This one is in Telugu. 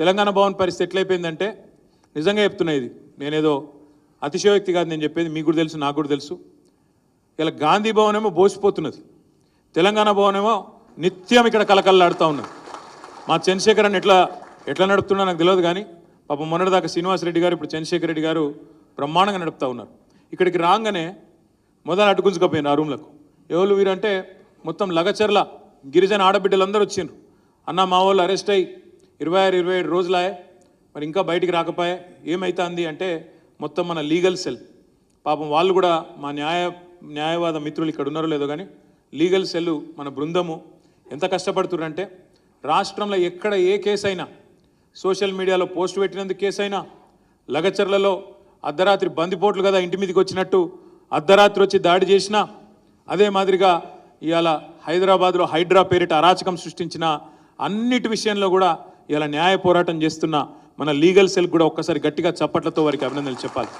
తెలంగాణ భవన్ పరిస్థితి ఎట్లయిపోయిందంటే నిజంగా చెప్తున్నా, ఇది నేనేదో అతిశయోక్తి కాదు నేను చెప్పేది, మీకు కూడా తెలుసు, నాకు కూడా తెలుసు. ఇలా గాంధీ భవన్ ఏమో బోసిపోతున్నది, తెలంగాణ భవన్ ఏమో నిత్యం ఇక్కడ కలకల్లాడుతూ ఉన్నది. మా చంద్రశేఖర్ అని ఎట్లా నడుపుతున్నా నాకు తెలియదు, కానీ పాపం మొన్నటిదాకా శ్రీనివాసరెడ్డి గారు, ఇప్పుడు చంద్రశేఖర్ రెడ్డి గారు బ్రహ్మాండంగా నడుపుతూ ఉన్నారు. ఇక్కడికి రాగానే మొదలు అడ్డుకుంచుకపోయినారు ఆ రూమ్లకు. ఎవరు వీరంటే మొత్తం లగచర్ల గిరిజన ఆడబిడ్డలందరూ వచ్చిండ్రు. అన్న మా వాళ్ళు అరెస్ట్ అయ్యి 26-27 రోజులాయే, మరి ఇంకా బయటికి రాకపోయా, ఏమవుతుంది అంటే మొత్తం మన లీగల్ సెల్, పాపం వాళ్ళు కూడా మా న్యాయవాద మిత్రులు ఇక్కడ ఉన్నారో లేదో కానీ లీగల్ సెల్ మన బృందము ఎంత కష్టపడుతున్నారంటే రాష్ట్రంలో ఎక్కడ ఏ కేసు అయినా, సోషల్ మీడియాలో పోస్ట్ పెట్టినందుకు కేసు అయినా, లగచర్లలో అర్ధరాత్రి బందిపోట్లు కదా ఇంటి మీదకి వచ్చినట్టు అర్ధరాత్రి వచ్చి దాడి చేసినా, అదే మాదిరిగా ఇవాళ హైదరాబాద్లో హైడ్రా పేరిట అరాచకం సృష్టించిన అన్నిటి విషయంలో కూడా ఇలా న్యాయ పోరాటం చేస్తున్న మన లీగల్ సెల్ కూడా ఒక్కసారి గట్టిగా చప్పట్లతో వారికి అభినందనలు చెప్పాలి.